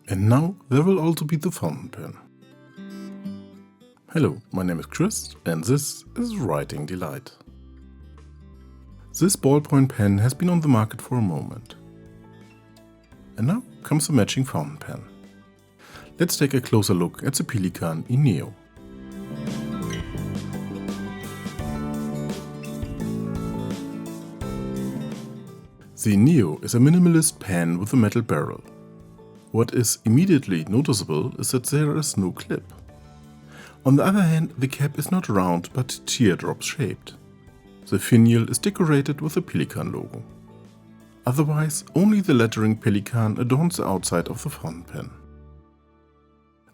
And now there will also be the fountain pen. Hello, my name is Chris and this is Writing Delight. This ballpoint pen has been on the market for a moment. And now comes the matching fountain pen. Let's take a closer look at the Pelikan Ineo. The Ineo is a minimalist pen with a metal barrel. What is immediately noticeable is that there is no clip. On the other hand, the cap is not round but teardrop shaped. The finial is decorated with the Pelikan logo. Otherwise, only the lettering Pelikan adorns the outside of the fountain pen.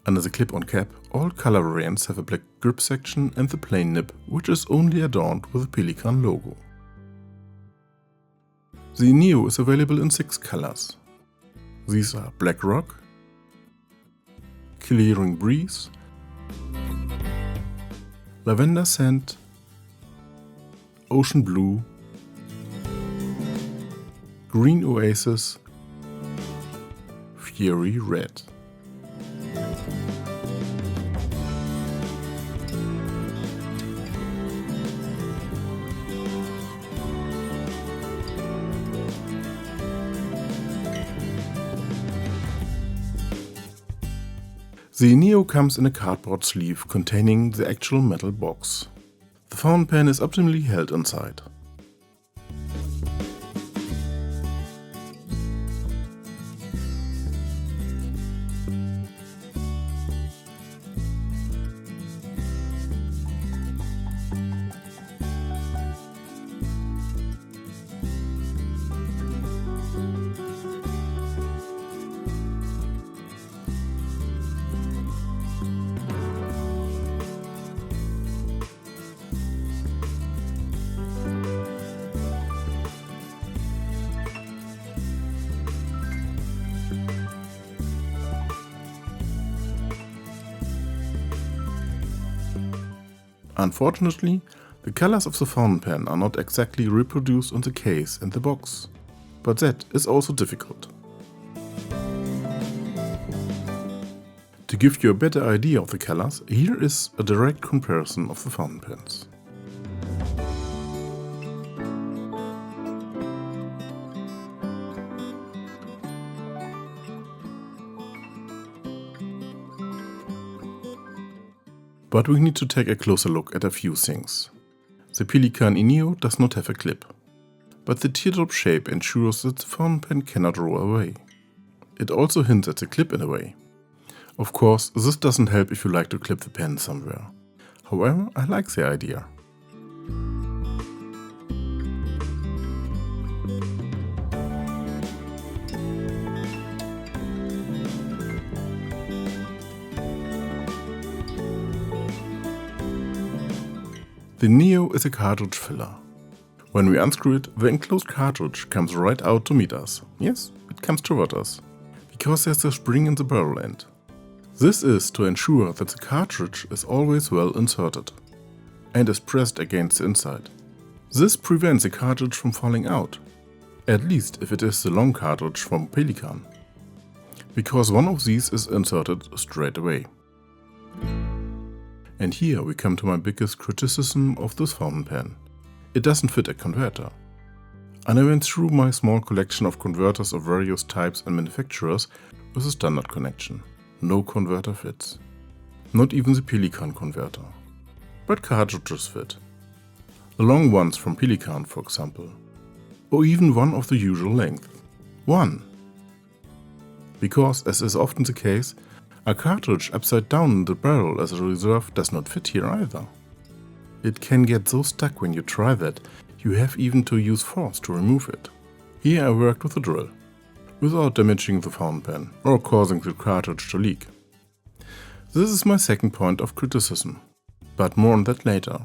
Under the clip-on cap, all color variants have a black grip section and the plain nib, which is only adorned with the Pelikan logo. The Ineo is available in 6 colors. These are Black Rock, Clearing Breeze, Lavender Sand, Ocean Blue, Green Oasis, Fury Red. The Ineo comes in a cardboard sleeve containing the actual metal box. The fountain pen is optimally held inside. Unfortunately, the colors of the fountain pen are not exactly reproduced on the case and the box, but that is also difficult. To give you a better idea of the colors, here is a direct comparison of the fountain pens. But we need to take a closer look at a few things. The Pelikan Ineo does not have a clip, but the teardrop shape ensures that the fountain pen cannot roll away. It also hints at the clip in a way. Of course, this doesn't help if you like to clip the pen somewhere. However, I like the idea. The Ineo is a cartridge filler. When we unscrew it, the enclosed cartridge comes right out to meet us. Yes, it comes toward us, because there's a spring in the barrel end. This is to ensure that the cartridge is always well inserted and is pressed against the inside. This prevents the cartridge from falling out, at least if it is the long cartridge from Pelikan, because one of these is inserted straight away. And here we come to my biggest criticism of this fountain pen. It doesn't fit a converter. And I went through my small collection of converters of various types and manufacturers with a standard connection. No converter fits. Not even the Pelikan converter. But cartridges fit. The long ones from Pelikan, for example. Or even one of the usual length. One. Because, as is often the case, a cartridge upside down in the barrel as a reserve does not fit here either. It can get so stuck when you try that, you have even to use force to remove it. Here I worked with a drill, without damaging the fountain pen or causing the cartridge to leak. This is my second point of criticism, but more on that later.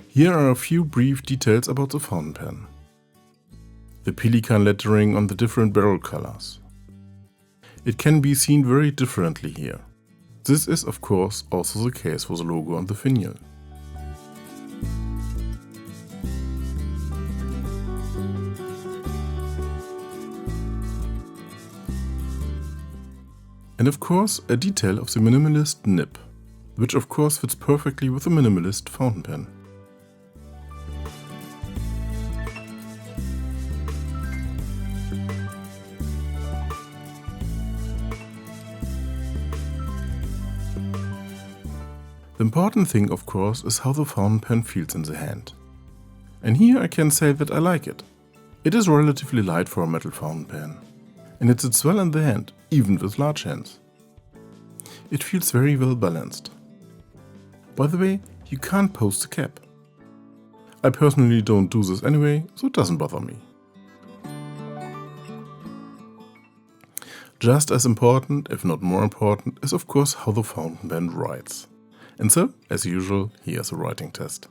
Here are a few brief details about the fountain pen. The Pelikan lettering on the different barrel colors. It can be seen very differently here. This is of course also the case for the logo on the finial. And of course a detail of the minimalist nib, which of course fits perfectly with the minimalist fountain pen. The important thing of course is how the fountain pen feels in the hand. And here I can say that I like it. It is relatively light for a metal fountain pen, and it sits well in the hand, even with large hands. It feels very well balanced. By the way, you can't post the cap. I personally don't do this anyway, so it doesn't bother me. Just as important, if not more important, is of course how the fountain pen writes. And so, as usual, here's a writing test.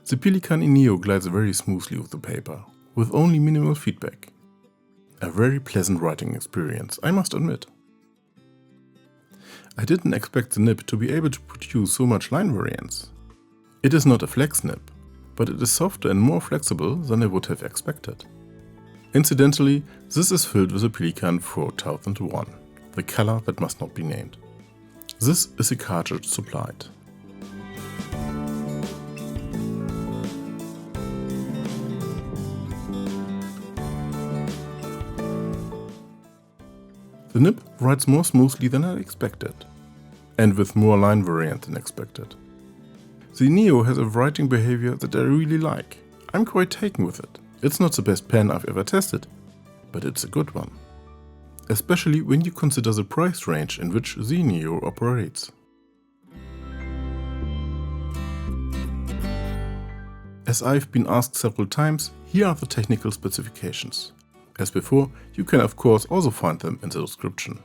The Pelikan Ineo glides very smoothly with the paper, with only minimal feedback. A very pleasant writing experience, I must admit. I didn't expect the nib to be able to produce so much line variance. It is not a flex nib, but it is softer and more flexible than I would have expected. Incidentally, this is filled with a Pelikan 4001, the color that must not be named. This is a cartridge supplied. The nib writes more smoothly than I expected, and with more line variant than expected. The Ineo has a writing behavior that I really like. I'm quite taken with it. It's not the best pen I've ever tested, but it's a good one. Especially when you consider the price range in which the Ineo operates. As I've been asked several times, here are the technical specifications. As before, you can of course also find them in the description.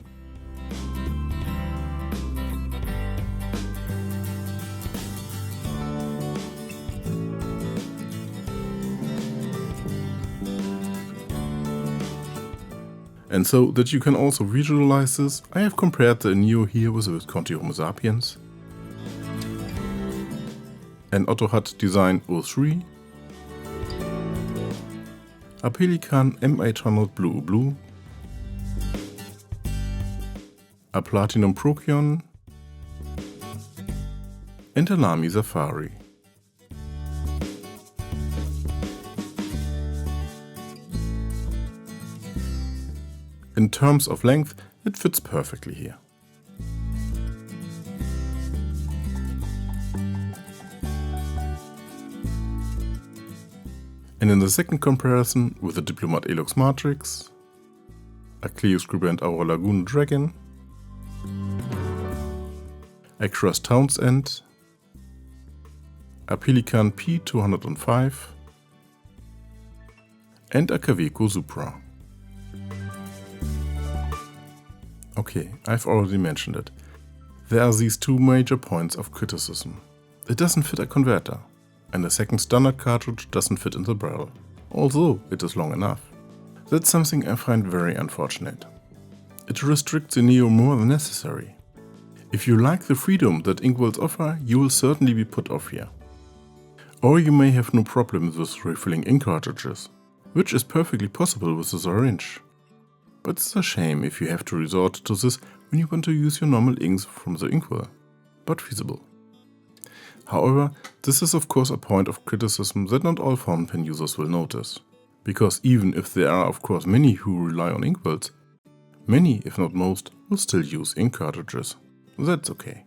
And so that you can also visualize this, I have compared the Ineo here with the Visconti Homo sapiens, an Otto Hutt Design 03, a Pelikan M800 Blue, a Platinum Procyon, and a Lamy Safari. In terms of length, it fits perfectly here. And in the second comparison with the Diplomat Elux Matrix, a Clio Scribent Aura Laguna Dragon, a Cross Townsend, a Pelikan P205 and a Kaweco Supra. Okay, I've already mentioned it. There are these two major points of criticism. It doesn't fit a converter, and the second standard cartridge doesn't fit in the barrel, although it is long enough. That's something I find very unfortunate. It restricts the Ineo more than necessary. If you like the freedom that inkwells offer, you will certainly be put off here. Or you may have no problems with refilling ink cartridges, which is perfectly possible with the syringe. But it's a shame if you have to resort to this when you want to use your normal inks from the inkwell, but feasible. However, this is of course a point of criticism that not all fountain pen users will notice, because even if there are of course many who rely on inkwells, many, if not most, will still use ink cartridges. That's okay.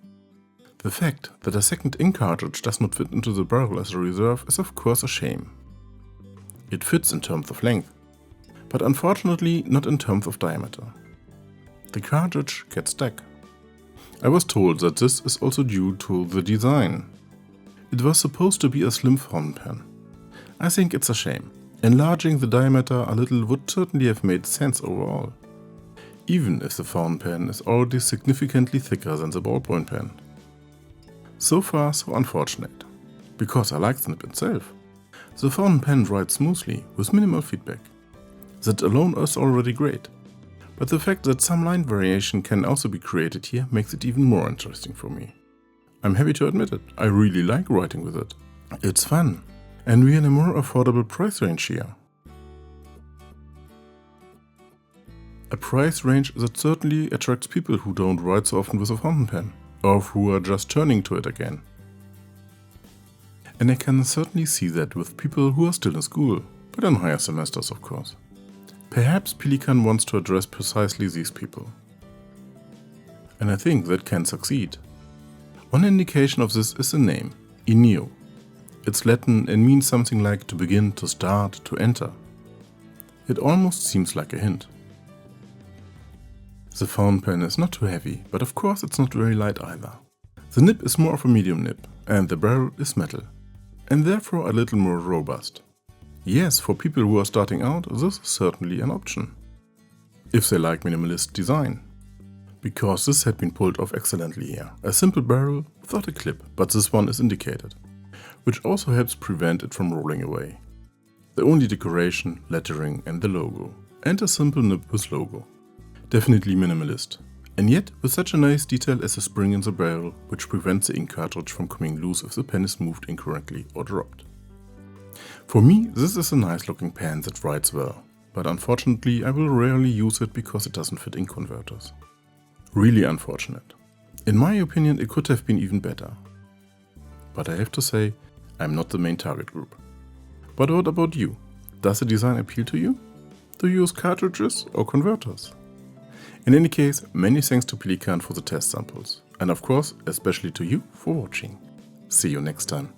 The fact that a second ink cartridge does not fit into the barrel as a reserve is of course a shame. It fits in terms of length, but unfortunately not in terms of diameter. The cartridge gets stuck. I was told that this is also due to the design. It was supposed to be a slim fountain pen. I think it's a shame. Enlarging the diameter a little would certainly have made sense overall, even if the fountain pen is already significantly thicker than the ballpoint pen. So far so unfortunate, because I like the nib itself. The fountain pen writes smoothly with minimal feedback. That alone is already great, but the fact that some line variation can also be created here makes it even more interesting for me. I'm happy to admit it, I really like writing with it. It's fun, and we're in a more affordable price range here. A price range that certainly attracts people who don't write so often with a fountain pen, or who are just turning to it again. And I can certainly see that with people who are still in school, but in higher semesters of course. Perhaps Pelikan wants to address precisely these people. And I think that can succeed. One indication of this is the name, Ineo. It's Latin and means something like to begin, to start, to enter. It almost seems like a hint. The fountain pen is not too heavy, but of course it's not very light either. The nib is more of a medium nib, and the barrel is metal, and therefore a little more robust. Yes, for people who are starting out, this is certainly an option. If they like minimalist design. Because this had been pulled off excellently here. A simple barrel without a clip, but this one is indicated, which also helps prevent it from rolling away. The only decoration, lettering and the logo, and a simple nib with logo. Definitely minimalist, and yet with such a nice detail as a spring in the barrel, which prevents the ink cartridge from coming loose if the pen is moved incorrectly or dropped. For me, this is a nice looking pen that writes well, but unfortunately I will rarely use it because it doesn't fit ink converters. Really unfortunate. In my opinion, it could have been even better. But I have to say, I'm not the main target group. But what about you? Does the design appeal to you? Do you use cartridges or converters? In any case, many thanks to Pelikan for the test samples. And of course, especially to you for watching. See you next time.